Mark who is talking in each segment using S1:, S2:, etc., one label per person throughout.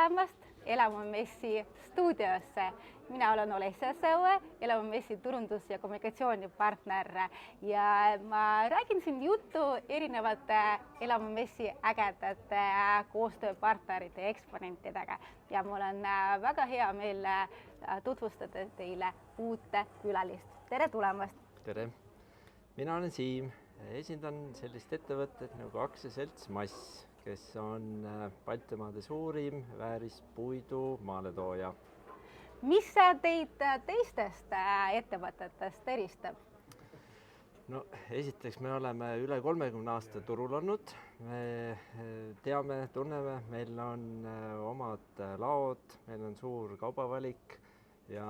S1: tulemast Elamumessi stuudiosse. Mina olen Olesja Sõue, Elamumessi turundus- ja kommunikatsioonipartner ja ma räägin siin juttu erinevate Elamumessi ägedate koostööpartnerite ja eksponentidega ja mul on väga hea meel tutvustada teile uut külalist. Tere tulemast!
S2: Tere! Mina olen Siim, esindan sellist ettevõtet nagu aktsiaselts Mass, kes on Baltimaade suurim väärispuidu maaletooja.
S1: Mis teid teistest ettevõtetest eristab?
S2: No, esiteks me oleme üle 30 aasta turul olnud. Me teame, tunneme, meil on omad laod, meil on suur kaubavalik ja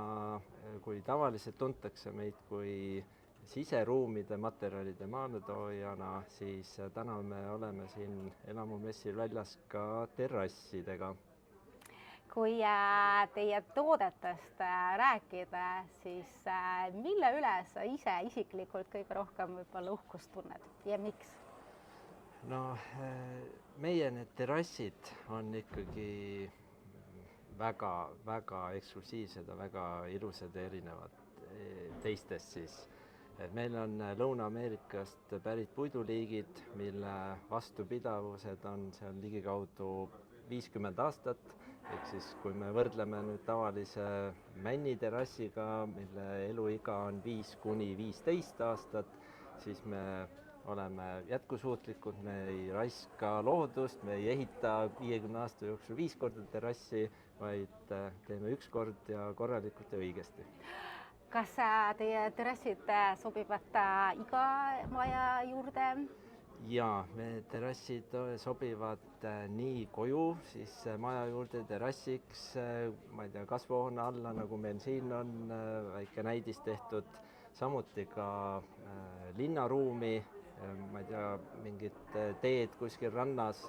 S2: kui tavaliselt tuntakse meid kui siseruumide materjalide maaletoojana, siis täna me oleme siin Elamumessil väljas ka terrassidega.
S1: Kui teie toodetest rääkida, siis mille üle sa ise isiklikult kõige rohkem võib-olla uhkust tunned ja miks?
S2: No, meie need terrassid on ikkagi väga eksklusiivsed ja väga ilusad ja erinevad teistest siis. Meil on Lõuna-Ameerikast pärit puiduliigid, mille vastupidavused on seal ligikaudu 50 aastat. Ehk siis, kui me võrdleme nüüd tavalise männiterrassiga, mille eluiga on 5–15 aastat, siis me oleme jätkusuutlikud, me ei raiska loodust, me ei ehita 50 aasta jooksul 5 korda terrassi, vaid teeme 1 kord ja korralikult ja õigesti.
S1: Kas teie terrassid sobivad iga maja juurde?
S2: Jaa, me terrassid sobivad nii koju, siis maja juurde terrassiks, ma ei tea, kasvuhoone alla, nagu meil siin on väike näidis tehtud, samuti ka linnaruumi, ma ei tea, mingid teed kuskil rannas,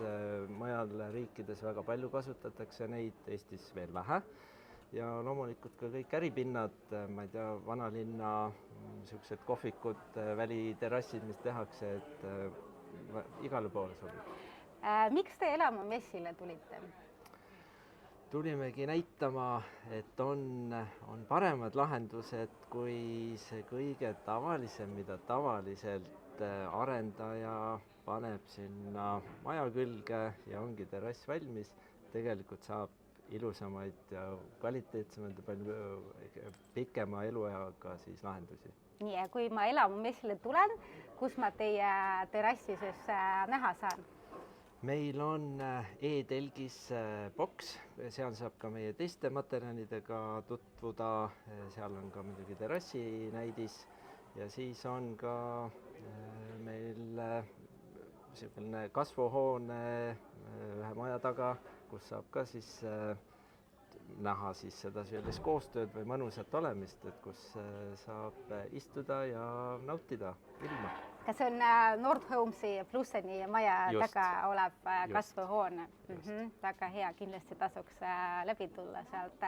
S2: mujal riikides väga palju kasutatakse neid, Eestis veel vähe. Ja loomulikult ka kõik äripinnad, ma ei tea, vanalinna, niisugused kohvikud, väliterrassid, mis tehakse, et igale poole sobib.
S1: Miks te Elamumessile tulite?
S2: Tulimegi näitama, et on paremad lahendused kui see kõige tavalisem, mida tavaliselt arendaja paneb sinna maja külge ja ongi terrass valmis. Tegelikult saab ilusamaid ja kvaliteetsemaid ja palju pikema elueaga siis lahendusi.
S1: Nii, ja kui ma Elamumessile tulen, kus ma teie terrassi siis näha saan?
S2: Meil on e-telgis boks, seal saab ka meie teiste materjalidega tutvuda, seal on ka muidugi terrassi näidis ja siis on ka meil selline kasvuhoone ühe maja taga, kus saab ka siis näha siis seda sellist koostööd või mõnusat olemist, et kus saab istuda ja nautida ilma.
S1: Kas on Nordhomesi Plusseni maja taga olev kasvuhoone? Väga hea, kindlasti tasuks läbi tulla sealt.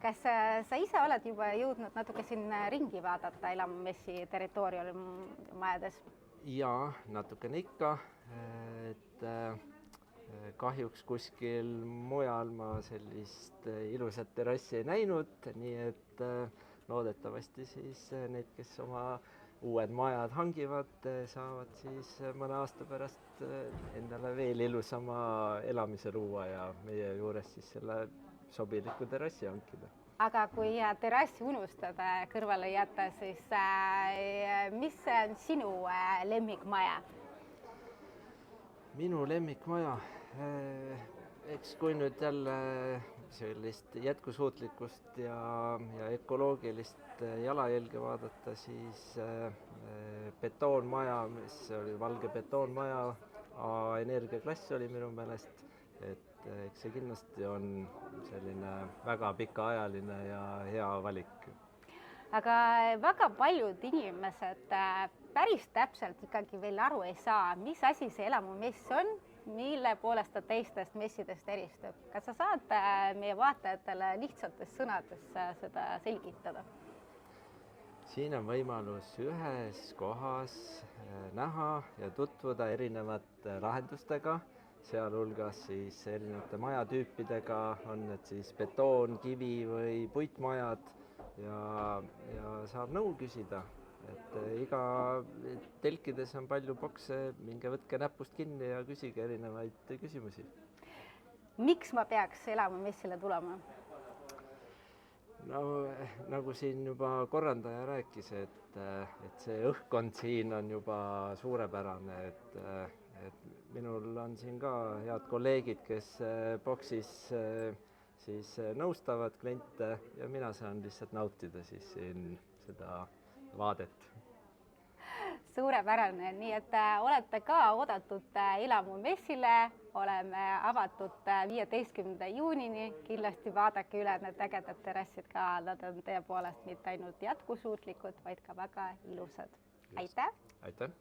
S1: Kas sa ise oled juba jõudnud natuke siin ringi vaadata Elamumessi territooriumajades?
S2: Jaa, natukene ikka, et kahjuks kuskil mujal ma sellist ilusat terrassi ei näinud, nii et loodetavasti siis need, kes oma uued majad hangivad, saavad siis mõne aasta pärast endale veel ilusama elamise luua ja meie juures siis selle sobiliku terrassi hankida.
S1: Aga kui terrassi unustada kõrvale jätta, siis mis on sinu lemmikmaja?
S2: Minu lemmikmaja, eks kui nüüd jälle sellist jätkusuutlikkust ja ökoloogilist jalajälge vaadata, siis betoonmaja, mis oli valge betoonmaja, energiaklass oli minu meelest, et eks see kindlasti on selline väga pikaajaline ja hea valik.
S1: Aga väga paljud inimesed päris täpselt ikkagi veel aru ei saa, mis asi see Elamumess on, mille poolest ta teistest messidest eristub. Kas sa saad meie vaatajatele lihtsates sõnades seda selgitada?
S2: Siin on võimalus ühes kohas näha ja tutvuda erinevate lahendustega sealhulgas siis erinevate majatüüpidega, on need siis betoon, kivi või puitmajad ja saab nõu küsida. Et iga telkides on palju bokse, minge võtke näpust kinni ja küsige erinevaid küsimusi.
S1: Miks ma peaks Elamu messile tulema?
S2: No nagu siin juba korraldaja rääkis, et see õhkkond siin on juba suurepärane, et minul on siin ka head kolleegid, kes boksis siis nõustavad kliente ja mina saan lihtsalt nautida siis siin seda vaadet.
S1: Suurepärane, nii et olete ka oodatud Elamu messile, oleme avatud 15. juunini, kindlasti vaadake üle need ägedad terrassid ka, nad on tõepoolest mitte ainult jätkusuutlikud, vaid ka väga ilusad. Aitäh!
S2: Aitäh!